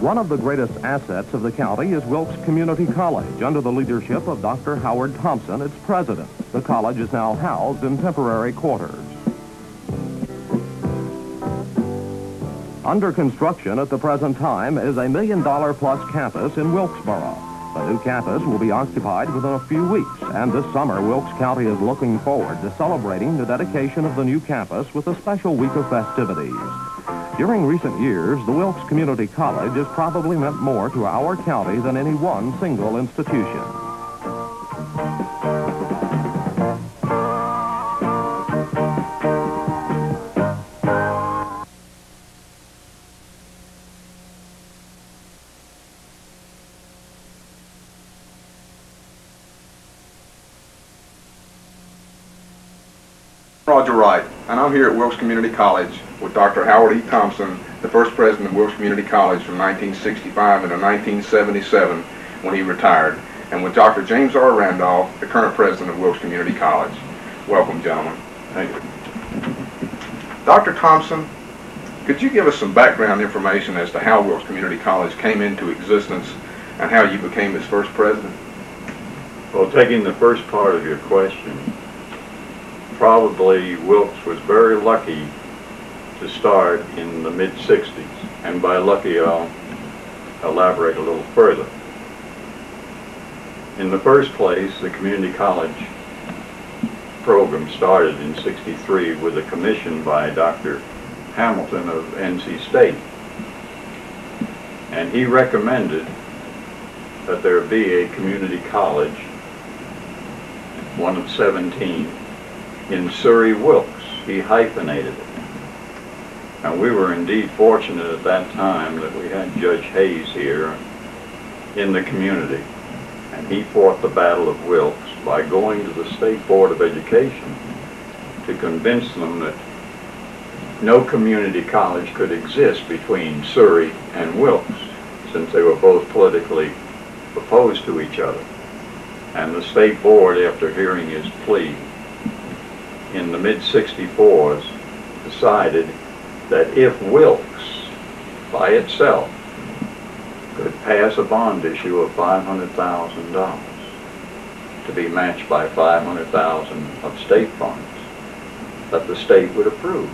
One of the greatest assets of the county is Wilkes Community College. Under the leadership of Dr. Howard Thompson, its president. The college is now housed in temporary quarters. Under construction at the present time is a $1 million-plus campus in Wilkesboro. The new campus will be occupied within a few weeks, and this summer Wilkes County is looking forward to celebrating the dedication of the new campus with a special week of festivities. During recent years, the Wilkes Community College has probably meant more to our county than any one single institution. Roger Wright, and I'm here at Wilkes Community College with Dr. Howard E. Thompson, the first president of Wilkes Community College from 1965 into 1977 when he retired, and with Dr. James R. Randolph, the current president of Wilkes Community College. Welcome, gentlemen. Thank you. Dr. Thompson, could you give us some background information as to how Wilkes Community College came into existence and how you became its first president? Well, taking the first part of your question, probably Wilkes was very lucky to start in the mid-60s, and by lucky I'll elaborate a little further. In the first place, the community college program started in '63 with a commission by Dr. Hamilton of NC State, and he recommended that there be a community college, one of 17, in Surrey, Wilkes. He hyphenated it. And we were indeed fortunate at that time that we had Judge Hayes here in the community. And he fought the Battle of Wilkes by going to the State Board of Education to convince them that no community college could exist between Surrey and Wilkes, since they were both politically opposed to each other. And the State Board, after hearing his plea, in the mid-64s, decided that if Wilkes, by itself, could pass a bond issue of $500,000 to be matched by $500,000 of state funds, that the state would approve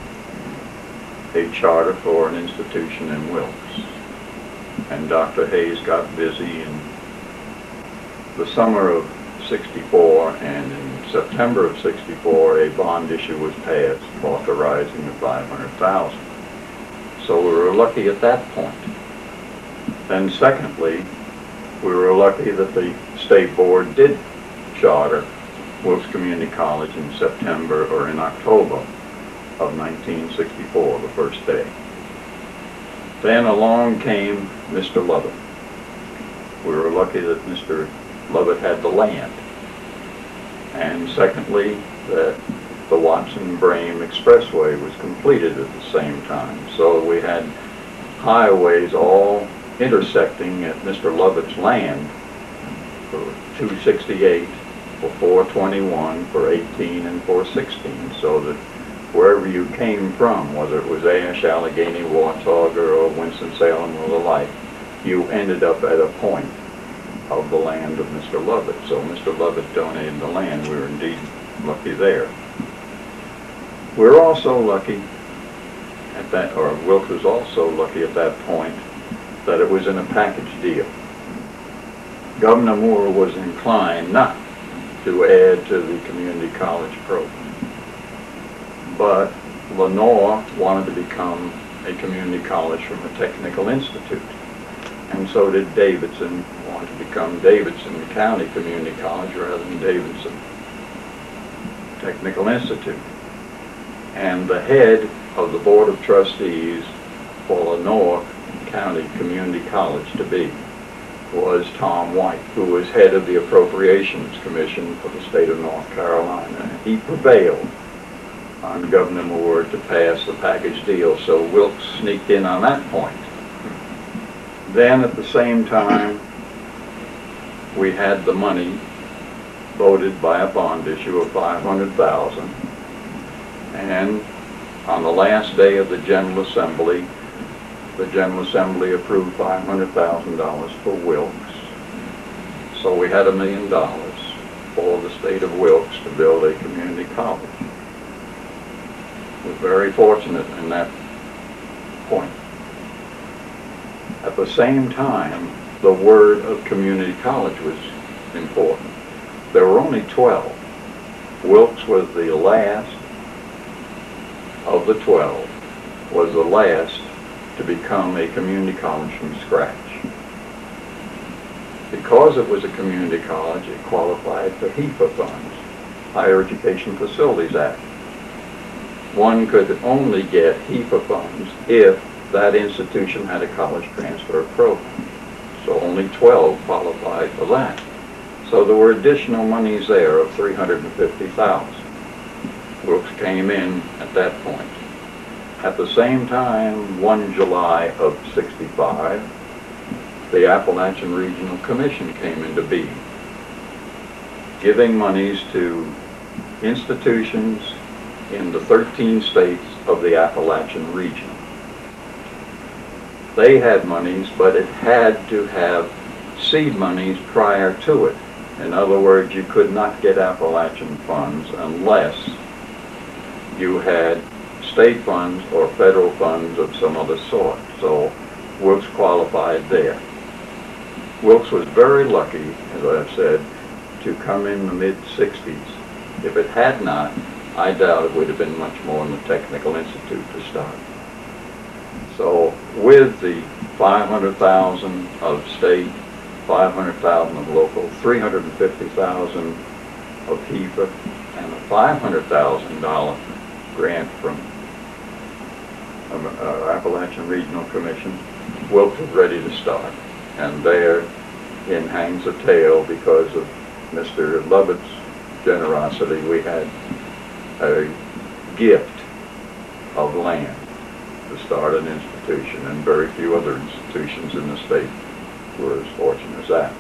a charter for an institution in Wilkes. And Dr. Hayes got busy in the summer of '64, and in September of '64, a bond issue was passed authorizing the $500,000. So we were lucky at that point. Then secondly, we were lucky that the State Board did charter Wilkes Community College in September or in October of 1964, the first day. Then along came Mr. Lovett. We were lucky that Mr. Lovett had the land. And secondly, that the Watson-Brame Expressway was completed at the same time. So we had highways all intersecting at Mr. Lovett's land for 268, for 421, for 18, and for 16, so that wherever you came from, whether it was Ash, Allegheny, Watauga, or Winston-Salem, or the like, you ended up at a point of the land of Mr. Lovett. So Mr. Lovett donated the land. We were indeed lucky there. We were also lucky at that, or Wilkes was also lucky at that point, that it was in a package deal. Governor Moore was inclined not to add to the community college program, but Lenoir wanted to become a community college from a technical institute, and so did Davidson want to become Davidson County Community College rather than Davidson Technical Institute. And the head of the Board of Trustees for Lenoir County Community College to be was Tom White, who was head of the Appropriations Commission for the state of North Carolina. He prevailed on Governor Moore to pass the package deal, so Wilkes sneaked in on that point. Then at the same time, we had the money voted by a bond issue of $500,000, and on the last day of the General Assembly, the General Assembly approved $500,000 for Wilkes. So we had $1 million for the state of Wilkes to build a community college. We're very fortunate in that point. At the same time, the word of community college was important. There were only 12. Wilkes was the last of the 12, was the last to become a community college from scratch. Because it was a community college, it qualified for HEFA funds, Higher Education Facilities Act. One could only get HEFA funds if that institution had a college transfer program. So only 12 qualified for that. So there were additional monies there of $350,000. Wilkes came in at that point. At the same time, 1 July of '65, the Appalachian Regional Commission came into being, giving monies to institutions in the 13 states of the Appalachian region. They had monies, but it had to have seed monies prior to it. In other words, you could not get Appalachian funds unless you had state funds or federal funds of some other sort. So Wilkes qualified there. Wilkes was very lucky, as I've said, to come in the mid-60s. If it had not, I doubt it would have been much more in the Technical Institute to start. So with the $500,000 of state, $500,000 of local, $350,000 of HEFA, and a $500,000 grant from Appalachian Regional Commission, Wilkes was ready to start. And therein hangs a tale because of Mr. Lovett's generosity. We had a gift of land to start an institution, and very few other institutions in the state were as fortunate as that.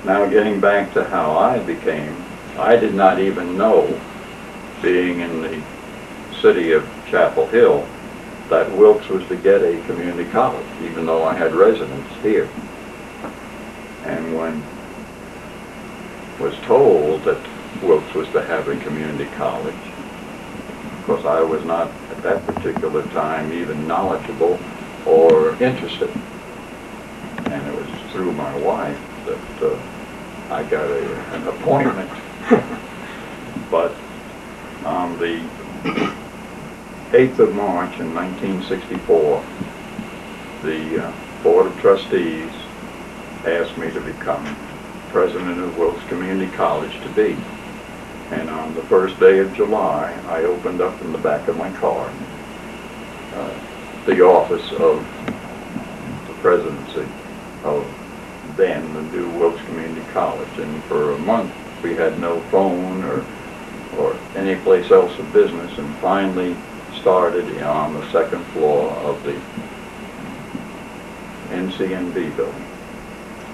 Now, getting back to how I did not even know, being in the city of Chapel Hill, that Wilkes was to get a community college, even though I had residence here. And when was told that Wilkes was to have a community college, of course I was not at that particular time even knowledgeable or interested. And it was through my wife that I got an appointment. But on the 8th of March in 1964, the Board of Trustees asked me to become president of Wilkes Community College to be. And on the first day of July, I opened up in the back of my car the office of the presidency of then the new Wilkes Community College. And for a month, we had no phone or any place else of business, and finally started on the second floor of the NCNB building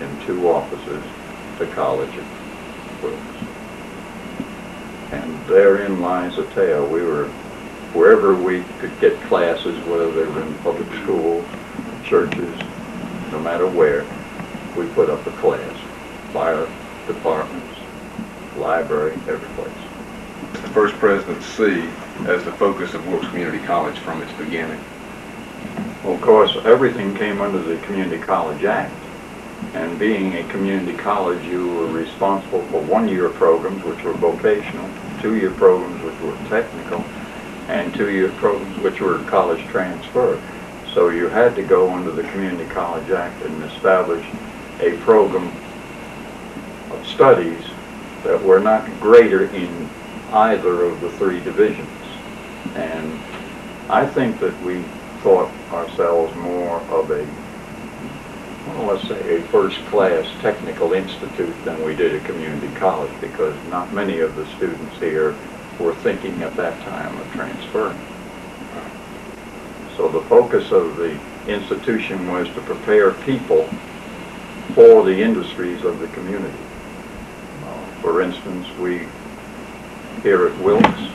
in 2 offices, the college at Wilkes. And therein lies a tale. We were, wherever we could get classes, whether they were in public schools, churches, no matter where, we put up a class. Fire departments, library, every place. The first president to see as the focus of Wilkes Community College from its beginning? Well, of course, everything came under the Community College Act. And being a community college, you were responsible for 1-year programs, which were vocational, 2-year programs, which were technical, and 2-year programs, which were college transfer. So you had to go under the Community College Act and establish a program of studies that were not greater in either of the 3 divisions. And I think that we thought ourselves more of a, well, let's say, a first-class technical institute than we did a community college, because not many of the students here were thinking at that time of transferring. So the focus of the institution was to prepare people for the industries of the community. For instance, we here at Wilkes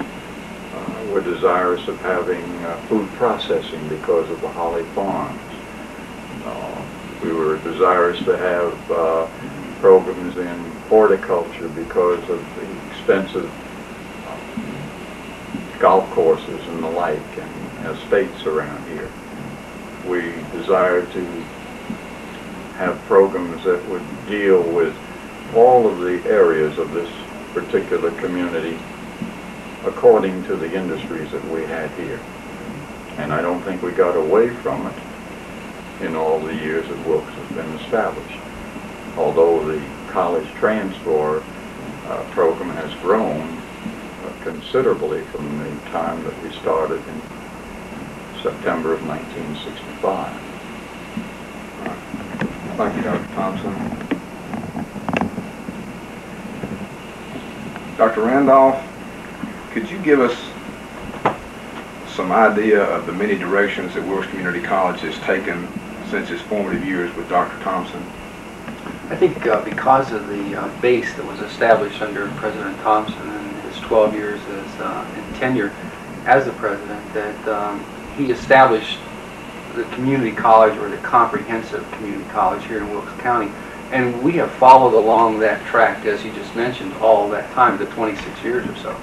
were desirous of having food processing because of the Holly Farms. We were desirous to have programs in horticulture because of the expensive golf courses and the like and estates around here. We desired to have programs that would deal with all of the areas of this particular community according to the industries that we had here. And I don't think we got away from it in all the years that Wilkes has been established. Although the college transfer program has grown considerably from the time that we started in September of 1965. Thank you, Dr. Thompson. Dr. Randolph, could you give us some idea of the many directions that Wilkes Community College has taken since its formative years with Dr. Thompson? I think because of the base that was established under President Thompson and his 12 years in tenure as the president, that he established the community college, or the comprehensive community college here in Wilkes County, and we have followed along that track, as you just mentioned, all that time, the 26 years or so.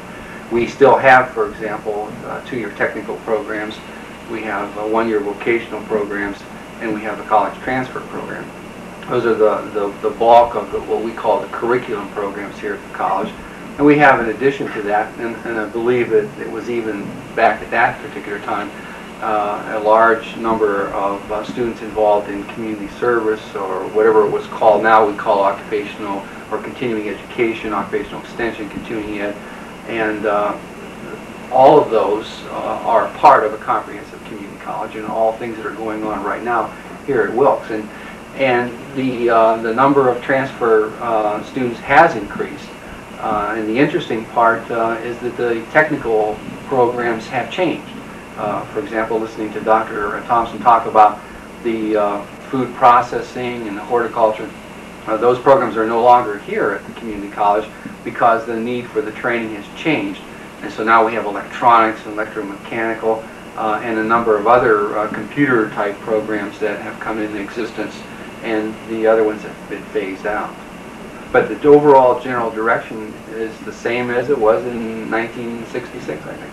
We still have, for example, 2-year technical programs, we have 1-year vocational programs, and we have a college transfer program. Those are the bulk of what we call the curriculum programs here at the college. And we have, in addition to that, and I believe it was even back at that particular time, a large number of students involved in community service, or whatever it was called. Now we call occupational or continuing education, occupational extension, continuing ed, and all of those are part of a comprehensive community college, and all things that are going on right now here at Wilkes. And the number of transfer students has increased. And the interesting part is that the technical programs have changed. For example, listening to Dr. Thompson talk about the food processing and the horticulture, those programs are no longer here at the community college because the need for the training has changed. And so now we have electronics and electromechanical and a number of other computer type programs that have come into existence, and the other ones have been phased out. But the overall general direction is the same as it was in 1966, I think.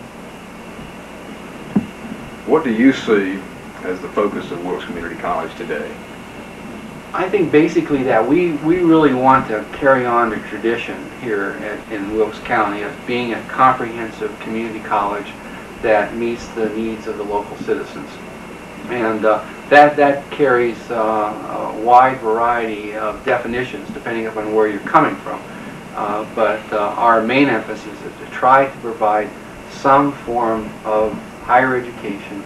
What do you see as the focus of Wilkes Community College today? I think basically that we really want to carry on the tradition here in Wilkes County of being a comprehensive community college that meets the needs of the local citizens. And that carries a wide variety of definitions depending upon where you're coming from. But our main emphasis is to try to provide some form of higher education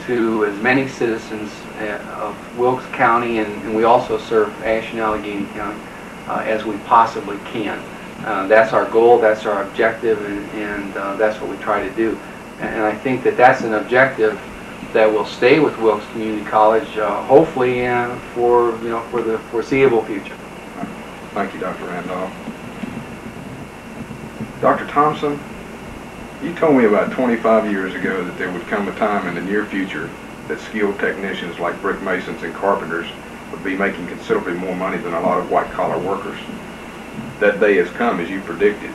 to as many citizens of Wilkes County, and we also serve Ashe and Allegheny County, as we possibly can. That's our goal, that's our objective, and that's what we try to do. And I think that that's an objective that will stay with Wilkes Community College, hopefully for the foreseeable future. Thank you, Dr. Randolph. Dr. Thompson, you told me about 25 years ago that there would come a time in the near future that skilled technicians like brick masons and carpenters would be making considerably more money than a lot of white-collar workers. That day has come, as you predicted.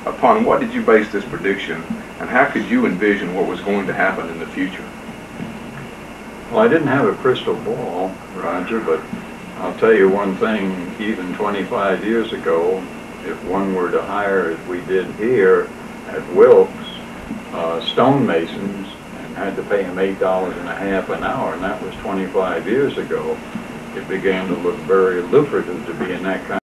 Upon what did you base this prediction, and how could you envision what was going to happen in the future? Well, I didn't have a crystal ball, Roger, but I'll tell you one thing. Even 25 years ago, if one were to hire, as we did here at Wilkes, stonemasons, and had to pay them $8.50 an hour, and that was 25 years ago, it began to look very lucrative to be in that kind